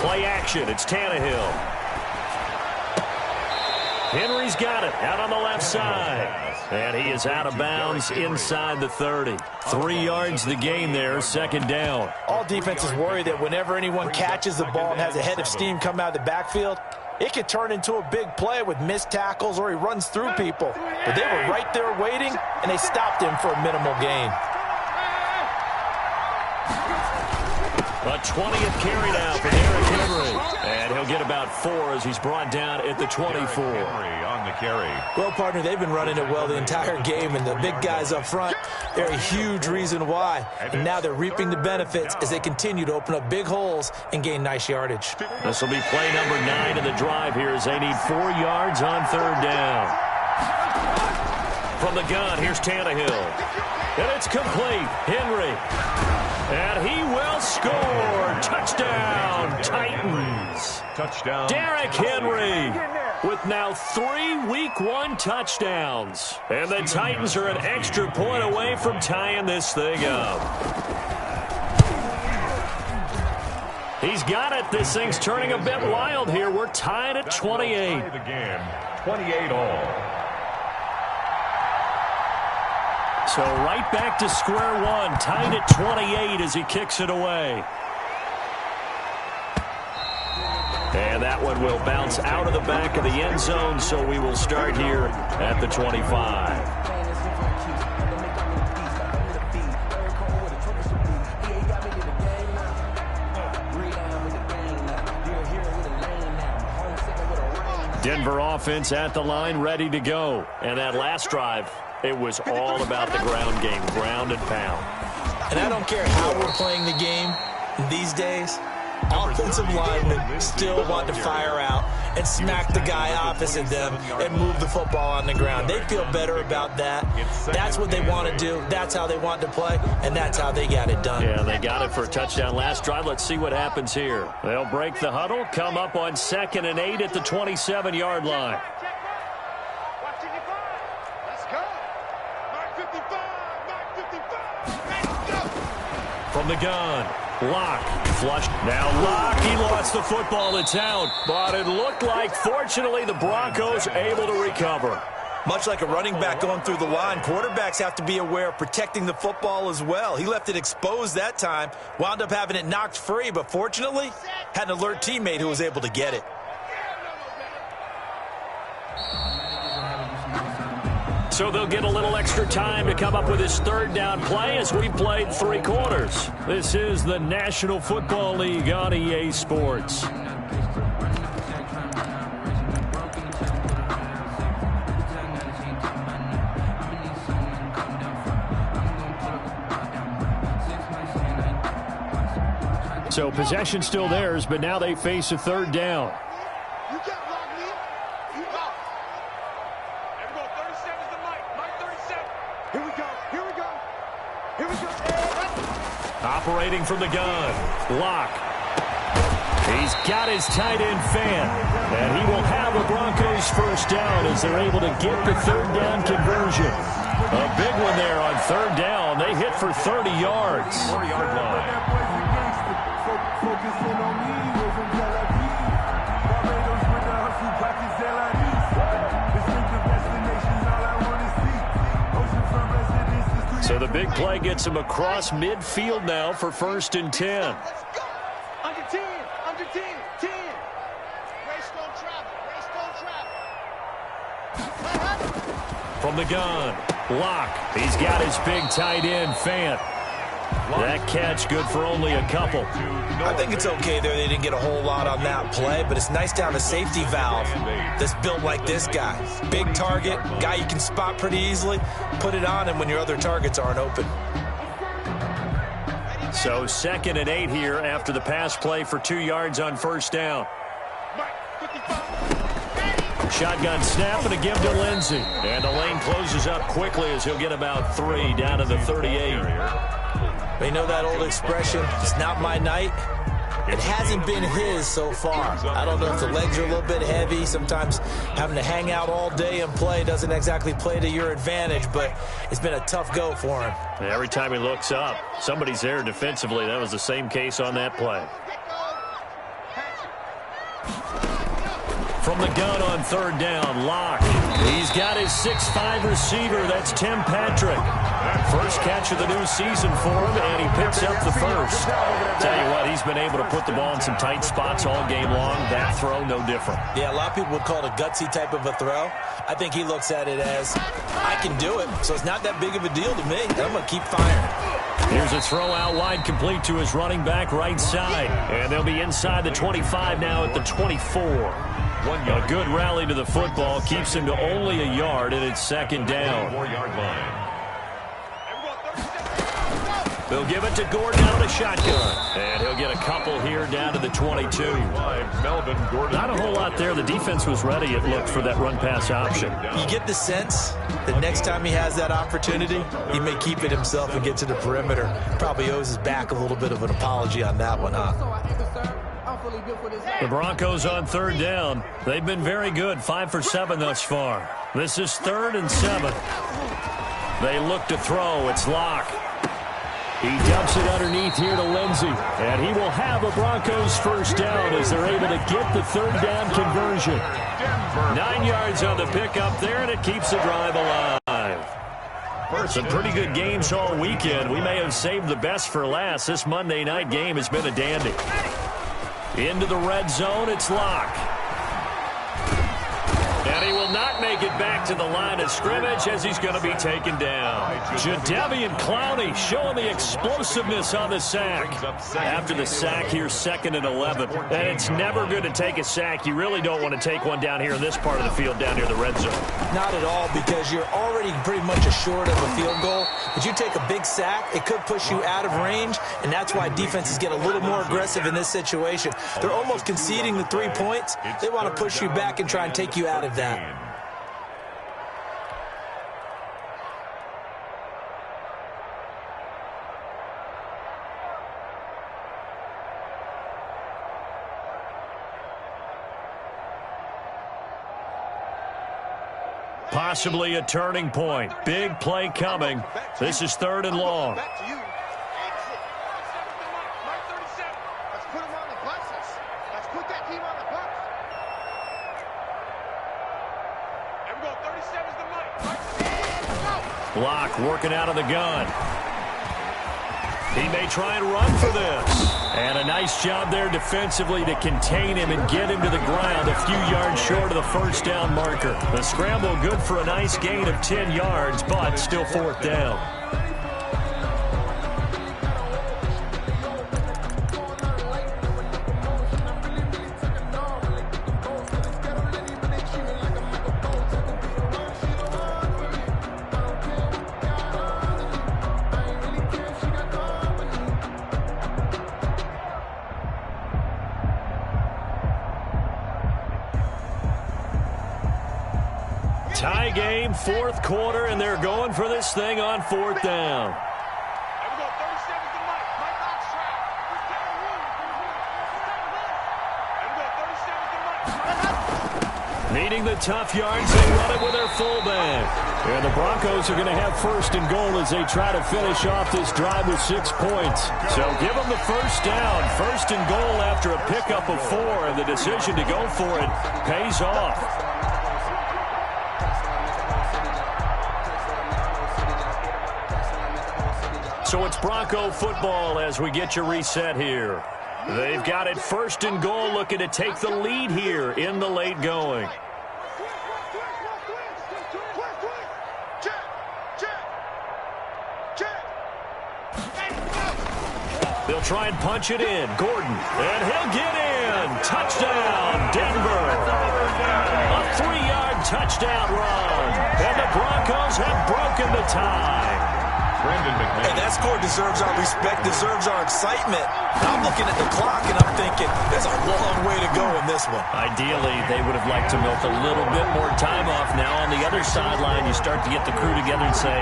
Play action. It's Tannehill. Henry's got it out on the left side. And he is out of bounds inside the 30. 3 yards the gain there, 2nd down. All defenses worry that whenever anyone catches the ball and has a head of steam come out of the backfield, it could turn into a big play with missed tackles or he runs through people. But they were right there waiting, and they stopped him for a minimal gain. A 20th carry now for Derrick Henry. And he'll get about 4 as he's brought down at the 24. Henry on the carry. Well, partner, they've been running it well the entire game, and the big guys up front, they're a huge reason why. And now they're reaping the benefits as they continue to open up big holes and gain nice yardage. This will be play number 9 in the drive here as they need 4 yards on 3rd down. From the gun, here's Tannehill. And it's complete. Henry. And he will score. Touchdown, Titans. Touchdown. Derrick Henry with now 3 Week 1 touchdowns. And the Titans are an extra point away from tying this thing up. He's got it. This thing's turning a bit wild here. We're tied at 28. The game, 28 all. So right back to square one, tied at 28 as he kicks it away. And that one will bounce out of the back of the end zone, so we will start here at the 25. Denver offense at the line, ready to go. And that last drive, it was all about the ground game, ground and pound. And I don't care how we're playing the game these days, offensive linemen still want to fire out and smack the guy opposite them and move the football on the ground. They feel better about that. That's what they want to do. That's how they want to play, and that's how they got it done. Yeah, they got it for a touchdown last drive. Let's see what happens here. They'll break the huddle, come up on 2nd and 8 at the 27-yard line. From the gun, Locke, flushed. Now Locke, he lost the football. It's out. But it looked like, fortunately, the Broncos able to recover. Much like a running back going through the line, quarterbacks have to be aware of protecting the football as well. He left it exposed that time, wound up having it knocked free, but fortunately, had an alert teammate who was able to get it. So they'll get a little extra time to come up with his third down play as we played 3 quarters. This is the National Football League on EA Sports. So possession still theirs, but now they face a third down. You can't block me. You go. Everyone, 37 is the mic. Mic 37. Here we go. Here we go. Here we go. Operating from the gun. Lock. He's got his tight end fan. And he will have a Broncos first down as they're able to get the third down conversion. A big one there on third down. They hit for 30 yards. 4-yard line. Focusing on me, wasn't Tel Aviv. Barbados with the hustle, practice Zelaris. Distinctive destinations, all I want to see. Oceanfront residences. So the big play gets him across midfield now for 1st and 10. Let's go. Under 10. Under 10. 10. Race don't travel. Race don't travel. From the gun. Lock. He's got his big tight end, Fant. That catch good for only a couple. I think it's okay there. They didn't get a whole lot on that play, but it's nice to have a safety valve that's built like this guy. Big target, guy you can spot pretty easily. Put it on him when your other targets aren't open. So 2nd and 8 here after the pass play for 2 yards on first down. Shotgun snap and a give to Lindsey. And the lane closes up quickly as he'll get about 3 down to the 38. You know that old expression, it's not my night? It hasn't been his so far. I don't know if the legs are a little bit heavy. Sometimes having to hang out all day and play doesn't exactly play to your advantage, but it's been a tough go for him. Every time he looks up, somebody's there defensively. That was the same case on that play. From the gun on third down, Lock. He's got his 6'5 receiver. That's Tim Patrick. First catch of the new season for him, and he picks up the first. Tell you what, he's been able to put the ball in some tight spots all game long. That throw, no different. Yeah, a lot of people would call it a gutsy type of a throw. I think he looks at it as, I can do it, so it's not that big of a deal to me. I'm going to keep firing. Here's a throw out wide, complete to his running back right side. And they'll be inside the 25 now at the 24. A good rally to the football keeps him to only a yard, and it's 2nd down. 4-yard line. They'll give it to Gordon out of the shotgun. And he'll get a couple here down to the 22. Melvin Gordon. Not a whole lot there. The defense was ready, it looked, for that run-pass option. You get the sense that next time he has that opportunity, he may keep it himself and get to the perimeter. Probably owes his back a little bit of an apology on that one, huh? The Broncos on third down. They've been very good, 5 for 7 thus far. This is 3rd and 7. They look to throw. It's Lock. He dumps it underneath here to Lindsey. And he will have a Broncos first down as they're able to get the third down conversion. 9 yards on the pickup there, and it keeps the drive alive. Some pretty good games all weekend. We may have saved the best for last. This Monday night game has been a dandy. Into the red zone, it's Lock. And he will not make it back to the line of scrimmage as he's going to be taken down. Jadeveon Clowney showing the explosiveness on the sack. After the sack here, 2nd and 11. And it's never good to take a sack. You really don't want to take one down here in this part of the field, down near the red zone. Not at all, because you're already pretty much assured of a field goal. But you take a big sack, it could push you out of range, and that's why defenses get a little more aggressive in this situation. They're almost conceding the 3 points. They want to push you back and try and take you out of that. Possibly a turning point. Big play coming. This is 3rd and long. Back to you. Exit. Mic 37. Let's put him on the buses. Let's put that team on the bus. Everyone, 37 is the mic. Mic 37. Go. Lock working out of the gun. He may try and run for this. And a nice job there defensively to contain him and get him to the ground a few yards short of the first down marker. The scramble good for a nice gain of 10 yards, but still fourth down. Tie game, fourth quarter, and they're going for this thing on fourth down. Needing the tough yards, they run it with their fullback. And the Broncos are going to have first and goal as they try to finish off this drive with 6 points. So give them the first down. First and goal after a pickup of 4, and the decision to go for it pays off. So it's Bronco football as we get you reset here. They've got it first and goal, looking to take the lead here in the late going. They'll try and punch it in. Gordon, and he'll get in. Touchdown, Denver. A 3-yard touchdown run. And the Broncos have broken the tie. Hey, that score deserves our respect, deserves our excitement. I'm looking at the clock, and I'm thinking, there's a long way to go in this one. Ideally, they would have liked to milk a little bit more time off. Now, on the other sideline, you start to get the crew together and say,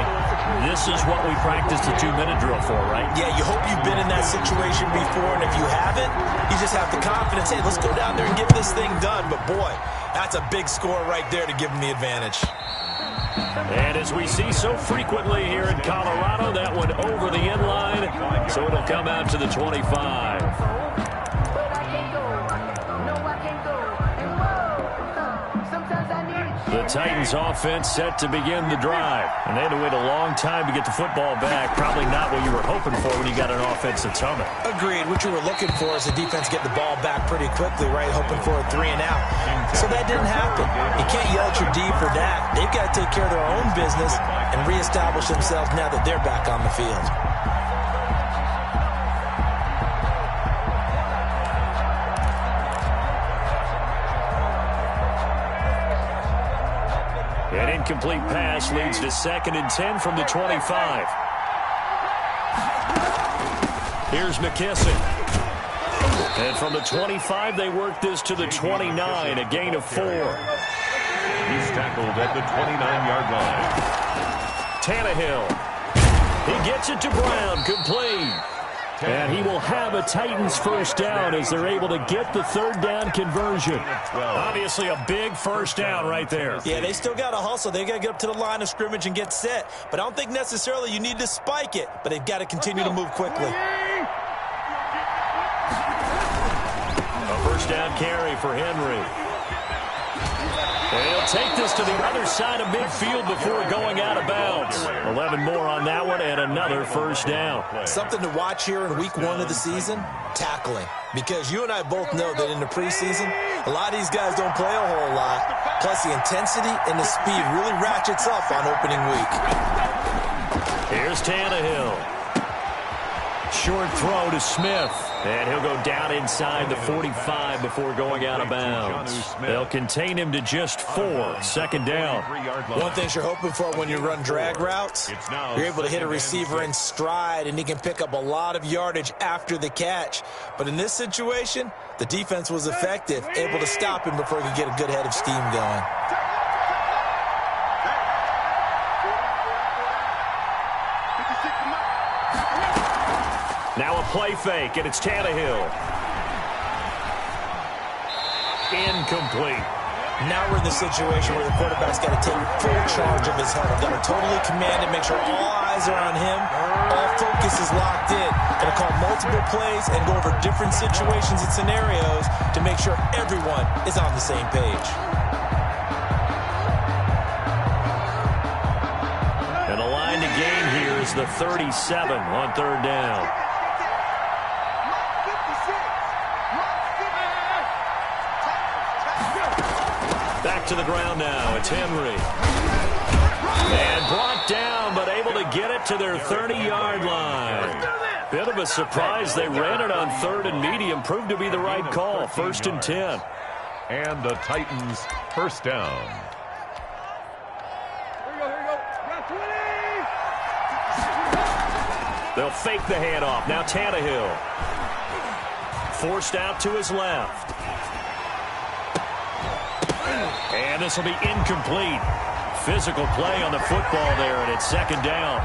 this is what we practiced a 2-minute drill for, right? Yeah, you hope you've been in that situation before, and if you haven't, you just have the confidence, hey, let's go down there and get this thing done. But, boy, that's a big score right there to give them the advantage. And as we see so frequently here in Colorado, that one over the end line, so it'll come out to the 25. The Titans offense set to begin the drive. And they had to wait a long time to get the football back. Probably not what you were hoping for when you got an offense that's humming. Agreed. What you were looking for is the defense get the ball back pretty quickly, right? Hoping for a 3 and out. So that didn't happen. You can't yell at your D for that. They've got to take care of their own business and reestablish themselves now that they're back on the field. An incomplete pass leads to 2nd and 10 from the 25. Here's McKissick. And from the 25, they work this to the 29, a gain of 4. He's tackled at the 29-yard line. Tannehill. He gets it to Brown, complete. And he will have a Titans first down as they're able to get the 3rd down conversion. Obviously a big first down right there. Yeah, they still got to hustle. They got to get up to the line of scrimmage and get set. But I don't think necessarily you need to spike it. But they've got to continue to move quickly. A first down carry for Henry. And he'll take this to the other side of midfield before going out of bounds. 11 more on that one and another first down. Something to watch here in week 1 of the season, tackling. Because you and I both know that in the preseason, a lot of these guys don't play a whole lot. Plus the intensity and the speed really ratchets up on opening week. Here's Tannehill. Short throw to Smith. And he'll go down inside the 45 before going out of bounds. They'll contain him to just 4. 2nd down. One thing you're hoping for when you run drag routes, you're able to hit a receiver in stride, and he can pick up a lot of yardage after the catch. But in this situation, the defense was effective, able to stop him before he could get a good head of steam going. Now a play fake, and it's Tannehill. Incomplete. Now we're in the situation where the quarterback's got to take full charge of his health. Got to totally command it, make sure all eyes are on him. All focus is locked in. Got to call multiple plays and go over different situations and scenarios to make sure everyone is on the same page. And the line to gain here is the 37 on 3rd down. back to the ground now. It's Henry. And brought down, but able to get it to their 30-yard line. Bit of a surprise. They ran it on 3rd and medium. Proved to be the right call. 1st and 10. And the Titans first down. They'll fake the handoff. Now Tannehill. Forced out to his left. And this will be incomplete. Physical play on the football there, and it's 2nd down.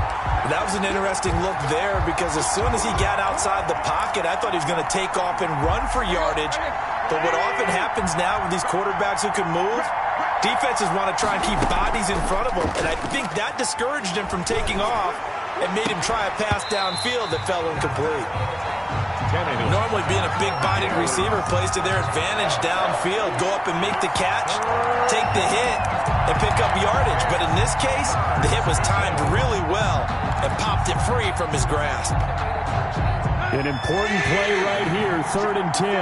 That was an interesting look there because as soon as he got outside the pocket, I thought he was going to take off and run for yardage. But what often happens now with these quarterbacks who can move, defenses want to try and keep bodies in front of them. And I think that discouraged him from taking off and made him try a pass downfield that fell incomplete. Normally being a big-bodied receiver plays to their advantage downfield. Go up and make the catch, take the hit, and pick up yardage. But in this case, the hit was timed really well and popped it free from his grasp. An important play right here, 3rd and 10.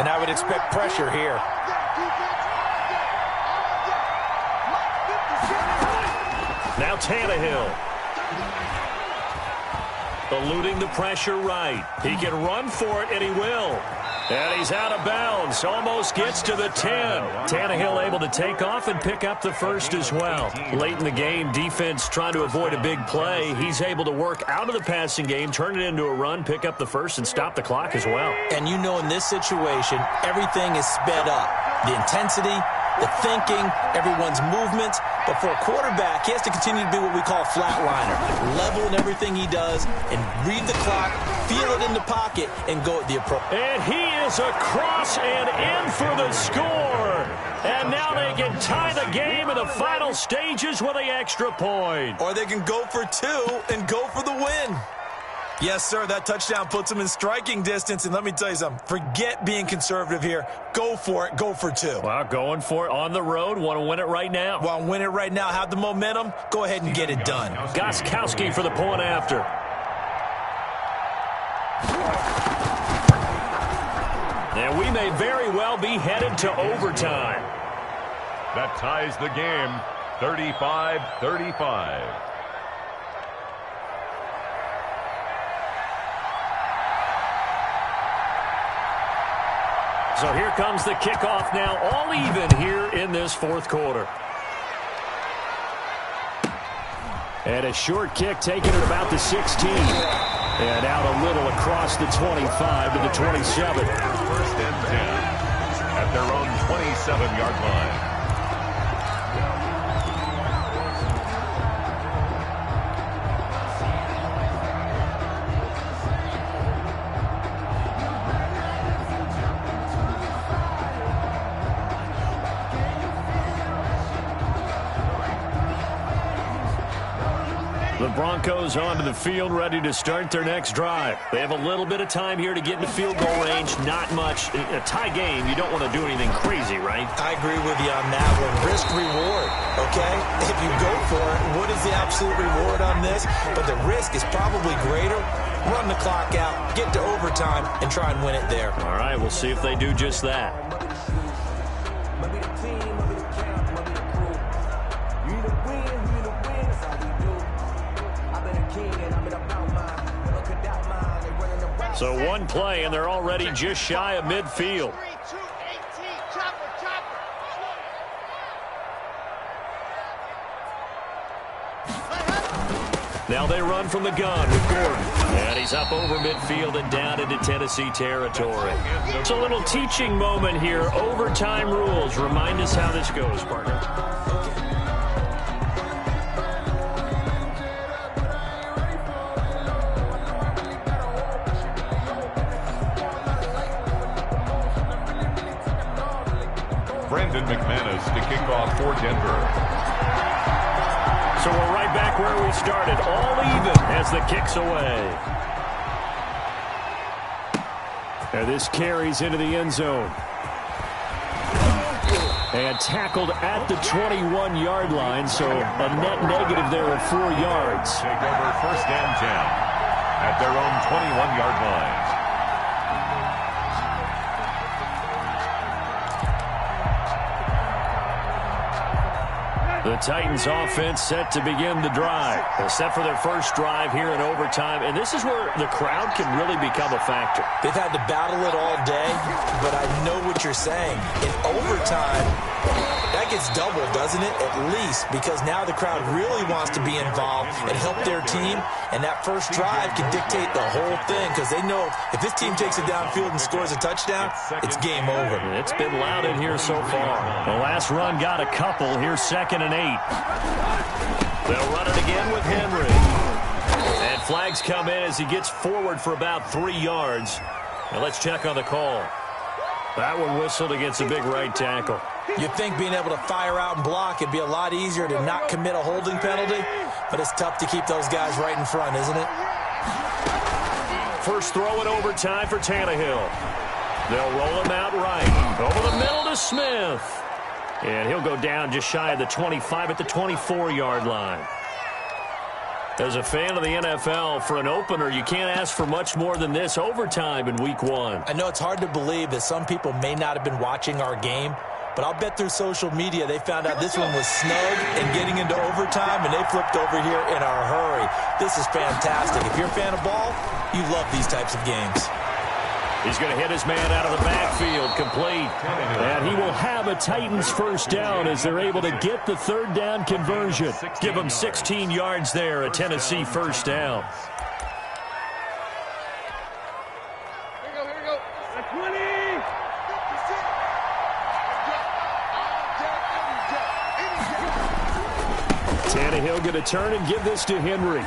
And I would expect pressure here. Now Tannehill. Eluding the pressure right. He can run for it, and he will. And he's out of bounds. Almost gets to the 10. Tannehill able to take off and pick up the first as well. Late in the game, defense trying to avoid a big play. He's able to work out of the passing game, turn it into a run, pick up the first, and stop the clock as well. And you know in this situation, everything is sped up. The intensity, the thinking, everyone's movements. But for a quarterback, he has to continue to be what we call a flatliner. Level in everything he does and read the clock, feel it in the pocket, and go at the approach. And he is across and in for the score. And now they can tie the game in the final stages with the extra point. Or they can go for 2 and go for the win. Yes, sir, that touchdown puts them in striking distance. And let me tell you something, forget being conservative here. Go for it, go for 2. Well, going for it on the road. Want to win it right now. Want to win it right now, have the momentum, go ahead and get it done. Gostkowski for the point after. And we may very well be headed to overtime. That ties the game, 35-35. So here comes the kickoff now, all even here in this 4th quarter. And a short kick taken at about the 16. And out a little across the 25 to the 27. 1st and 10 at their own 27-yard line. The Broncos onto the field, ready to start their next drive. They have a little bit of time here to get into field goal range. Not much. A tie game, you don't want to do anything crazy, right? I agree with you on that one. Risk reward, okay? If you go for it, what is the absolute reward on this? But the risk is probably greater. Run the clock out, get to overtime, and try and win it there. All right, we'll see if they do just that. So one play, and they're already just shy of midfield. Now they run from the gun with Gordon. And he's up over midfield and down into Tennessee territory. It's a little teaching moment here. Overtime rules. Remind us how this goes, partner. Brandon McManus to kick off for Denver. So we're right back where we started, all even as the kick's away. And this carries into the end zone. And tackled at the 21-yard line, so a net negative there of 4 yards. Take over 1st and 10 at their own 21-yard line. The Titans offense set to begin the drive. They're set for their first drive here in overtime, and this is where the crowd can really become a factor. They've had to battle it all day, but I know what you're saying. In overtime, that gets doubled, doesn't it? At least, because now the crowd really wants to be involved and help their team, and that first drive can dictate the whole thing because they know if this team takes it downfield and scores a touchdown, it's game over. It's been loud in here so far. The last run got a couple. Here's 2nd and 8. They'll run it again with Henry. And flags come in as he gets forward for about 3 yards. Now let's check on the call. That one whistled against a big right tackle. You'd think being able to fire out and block, it'd be a lot easier to not commit a holding penalty, but it's tough to keep those guys right in front, isn't it? First throw in overtime for Tannehill. They'll roll him out right. Over the middle to Smith. And he'll go down just shy of the 25 at the 24-yard line. As a fan of the NFL, for an opener, you can't ask for much more than this overtime in Week 1. I know it's hard to believe that some people may not have been watching our game, but I'll bet through social media they found out this one was snug and getting into overtime, and they flipped over here in a hurry. This is fantastic. If you're a fan of ball, you love these types of games. He's going to hit his man out of the backfield, complete. And he will have a Titans first down as they're able to get the 3rd down conversion. Give him 16 yards there, a Tennessee first down. Here we go. 20. Tannehill going to turn and give this to Henry.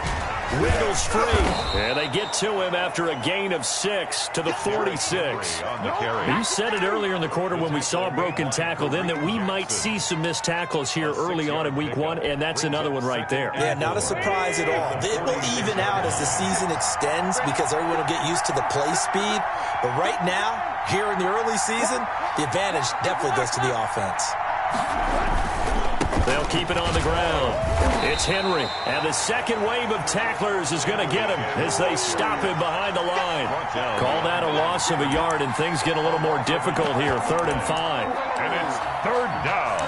Wiggles free, and they get to him after a gain of 6 to the 46. You said it earlier in the quarter when we saw a broken tackle then that we might see some missed tackles here early on in Week 1, and that's another one right there. Yeah, not a surprise at all. It will even out as the season extends because everyone will get used to the play speed. But right now, here in the early season, the advantage definitely goes to the offense. They'll keep it on the ground. It's Henry, and the second wave of tacklers is going to get him as they stop him behind the line. Call that a loss of a yard, and things get a little more difficult here. 3rd and 5. And it's 3rd down.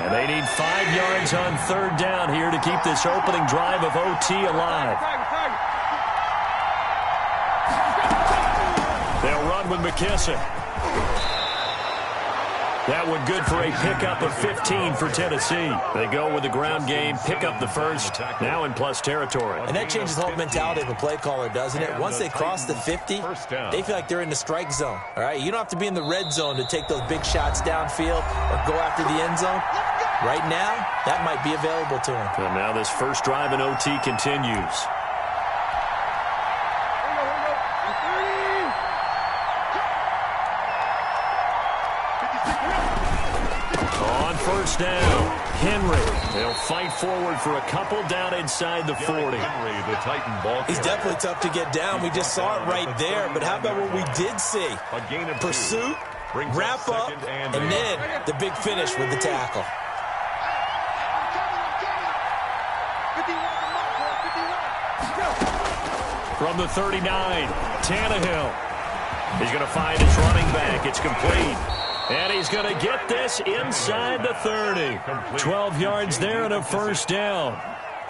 And they need 5 yards on 3rd down here to keep this opening drive of OT alive. They'll run with McKissick. That one good for a pickup of 15 for Tennessee. They go with the ground game, pick up the first, now in plus territory. And that changes the whole mentality of a play caller, doesn't it? Once they cross the 50, they feel like they're in the strike zone. All right, you don't have to be in the red zone to take those big shots downfield or go after the end zone. Right now, that might be available to them. And now this first drive in OT continues. On first down, Henry. They'll fight forward for a couple down inside the 40. Henry, the Titan ball. He's definitely tough to get down. We just saw it right there. But how about what we did see? A gain of 2. Pursuit, wrap up, and then the big finish with the tackle. From the 39, Tannehill. He's going to find his running back. It's complete. And he's going to get this inside the 30. 12 yards there and a first down.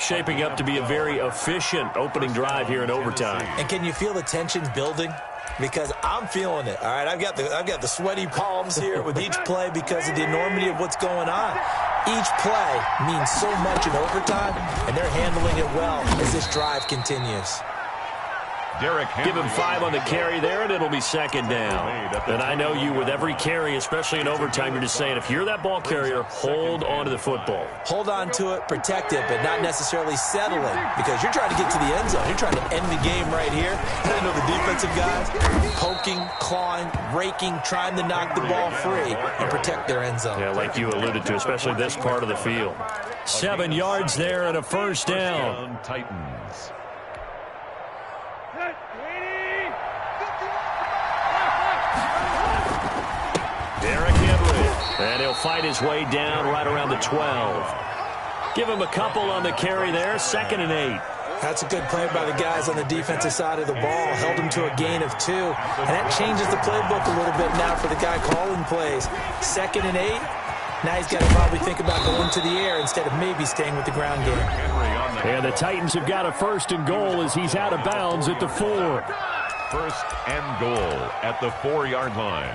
Shaping up to be a very efficient opening drive here in overtime. And can you feel the tension building? Because I'm feeling it. All right, I've got the sweaty palms here with each play because of the enormity of what's going on. Each play means so much in overtime, and they're handling it well as this drive continues. Give him 5 on the carry there, and it'll be second down. And I know you, with every carry, especially in overtime, you're just saying, if you're that ball carrier, hold on to the football. Hold on to it, protect it, but not necessarily settling, because you're trying to get to the end zone. You're trying to end the game right here. I know the defensive guys poking, clawing, raking, trying to knock the ball free and protect their end zone. Yeah, like you alluded to, especially this part of the field. 7 yards there and a first down. Titans. Derrick Henry, and he'll fight his way down right around the 12. Give him a couple on the carry there, 2nd and 8. That's a good play by the guys on the defensive side of the ball. Held them to a gain of 2. And that changes the playbook a little bit now for the guy calling plays. 2nd and 8. Now he's got to probably think about going to the air instead of maybe staying with the ground game. And the Titans have got a 1st and goal as he's out of bounds at the 4. 1st and goal at the 4-yard line.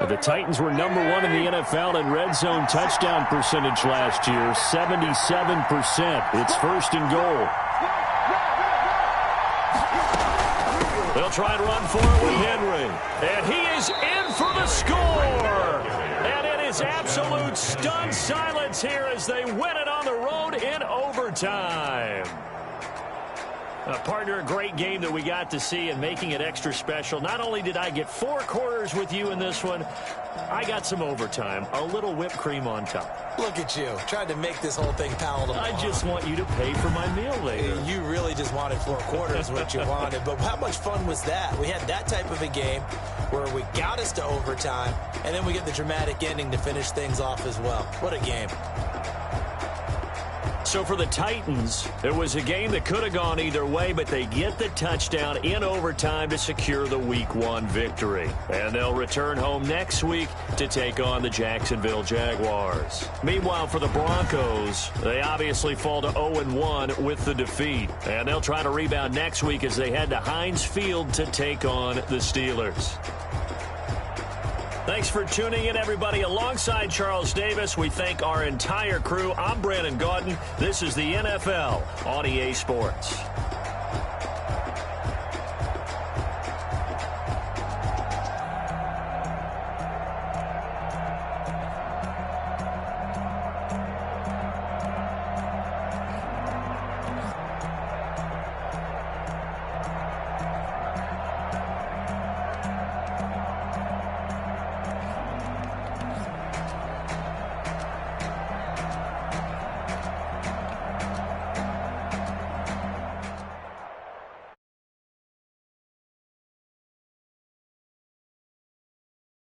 The Titans were number 1 in the NFL in red zone touchdown percentage last year, 77%. It's 1st and goal. They'll try and run for it with Henry. And he is in for the score. And it is absolute stunned silence here as they win it on the road in overtime. Partner, a great game that we got to see and making it extra special. Not only did I get 4 quarters with you in this one, I got some overtime, a little whipped cream on top. Look at you, tried to make this whole thing palatable. I just want you to pay for my meal later. You really just wanted 4 quarters, what you wanted. But how much fun was that? We had that type of a game where we got us to overtime, and then we get the dramatic ending to finish things off as well. What a game. So for the Titans, it was a game that could have gone either way, but they get the touchdown in overtime to secure the Week 1 victory. And they'll return home next week to take on the Jacksonville Jaguars. Meanwhile, for the Broncos, they obviously fall to 0-1 with the defeat. And they'll try to rebound next week as they head to Heinz Field to take on the Steelers. Thanks for tuning in, everybody. Alongside Charles Davis, we thank our entire crew. I'm Brandon Gaudin. This is the NFL on EA Sports.